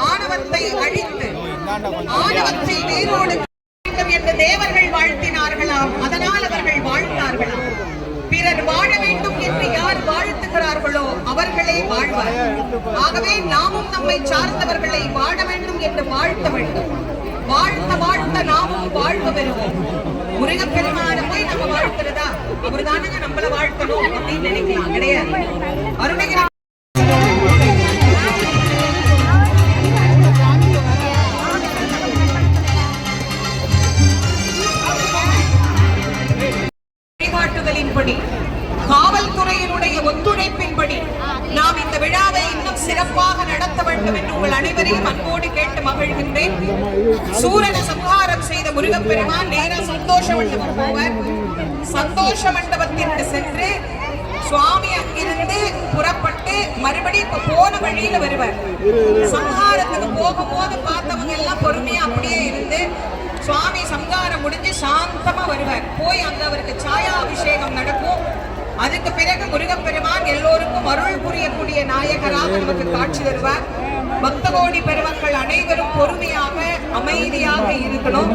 ஆணவத்தை அழித்து ஆணவத்தை வேரோடு என்று தேவர்கள் வாழ்த்தினார்களாம். அதனால் அவர்கள் வாழ்ந்தார்களாம். பிறர் வாழ வேண்டும் என்று யார் வாழ்த்துகிறார்களோ அவர்களே வாழ்வார். ஆகவே நாமும் நம்மை சார்ந்தவர்களை வாழ வேண்டும் என்று வாழ்த்த வேண்டும். வாழ்த்த வாழ்த்த நாமும் வாழ்வு பெறுவோம். முருகப்பெருமான போய் நம்ம வாழ்த்துறதா? அவர் தானங்க நம்மள வாழ்த்தணும் அப்படின்னு நினைக்கலாம். கிடையாது. அருணகிரி வழிகாட்டுதலின்படி, காவல்துறையினுடைய ஒத்துழைப்பின்படி நாம் இந்த விழாவை இன்னும் சிறப்பாக நடத்த வேண்டும் என்று உங்கள் அனைவரையும் அன்போடு கேட்டு மகிழ்கின்றேன். சூரன சம்ஹாரம் செய்த முருகப்பெருமான் நேர சந்தோஷ மண்டபம் போவர். சந்தோஷ மண்டபத்திற்கு சென்று சுவாமி அங்கிருந்து புறப்பட்டு மறுபடியும் இப்ப போன வழியில வருவார். சம்ஹாரத்துக்கு போகும்போது பார்த்தவங்க எல்லாம் பொறுமையா அப்படியே இருந்து சுவாமி சம்ஹாரம் முடிஞ்சு சாந்தமா வருவார். போய் அங்க அவருக்கு சாயா அபிஷேகம் நடக்கும். அதுக்கு பிறகு முருகப்பெருமான் எல்லோருக்கும் அருள் புரியக்கூடிய நாயகராக நமக்கு காட்சி தருவார். பக்த கோடி பெருமக்கள் அனைவரும் பொறுமையாக அமைதியாக இருக்கணும்.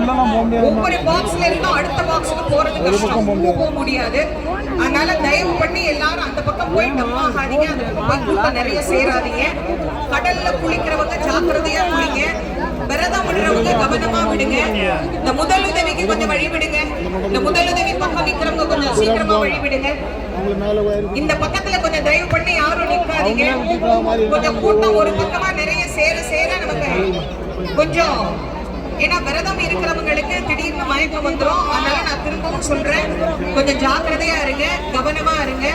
ஒவ்வொரு பாக்ஸ்ல இருந்தும் அடுத்த பாக்ஸுக்கு போறது கஷ்டம், போக முடியாது. அதனால தயவு பண்ணி எல்லாரும் அந்த பக்கம் போய் டம்மாகாதீங்க. அந்த பக்கம் கூட்டம் நிறைய சேராதீங்க. கடல்ல குளிக்கிறவங்க ஜாக்கிரதையா குளிங்க. விரதம் விடுறவங்க கவனமா விடுங்க. இந்த முதலுதவிக்கு கொஞ்சம் வழி விடுங்க. இந்த முதலுதவி பக்கம் நிக்கிறவங்க கொஞ்சம் சீக்கிரமா வழி விடுங்க. இந்த பக்கத்துல கொஞ்சம் தயவு பண்ணி யாரும் நிக்காதீங்க. கொஞ்சம் கூட்டம் ஒரு பக்கமா நிறைய சேர சேர நமக்கு கொஞ்சம், ஏன்னா விரதம் இருக்கிறவங்களுக்கு திடீர்னு மயக்கம் வந்துடும். அதனால நான் திரும்பவும் சொல்றேன், கொஞ்சம் ஜாக்கிரதையா இருங்க, கவனமா இருங்க.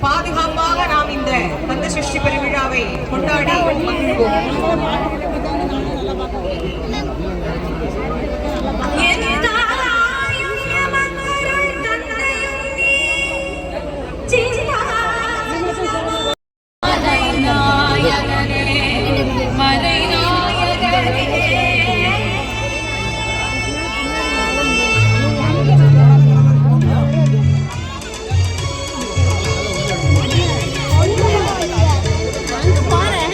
பாதுகாப்பாக நாம் இந்த கந்த சஷ்டி பெருவிழாவை கொண்டாடி மகிழ்வோம். பாரு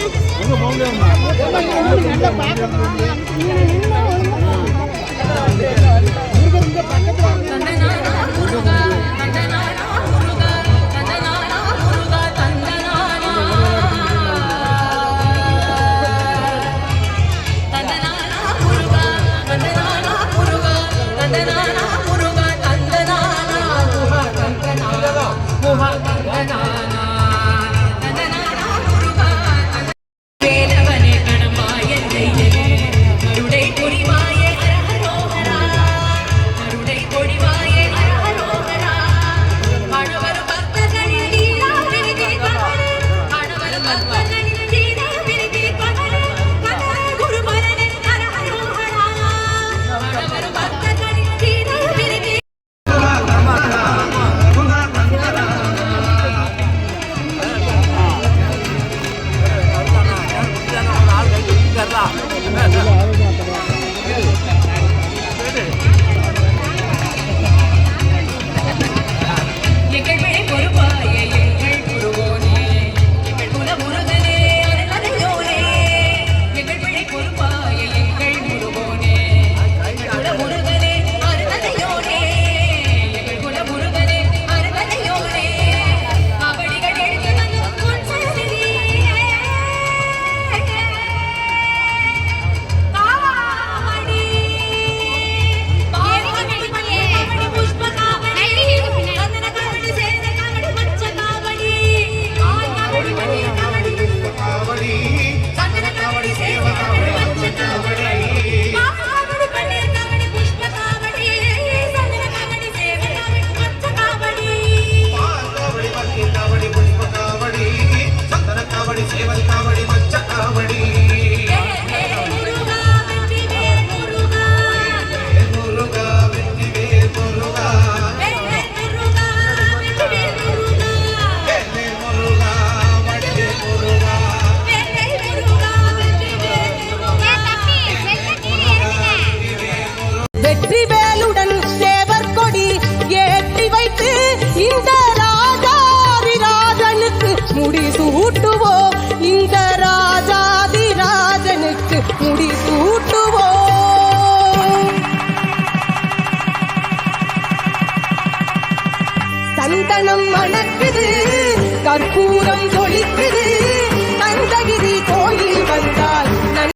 சந்தனம் மணக்குது, கற்பூரம் ஜொலிக்குது,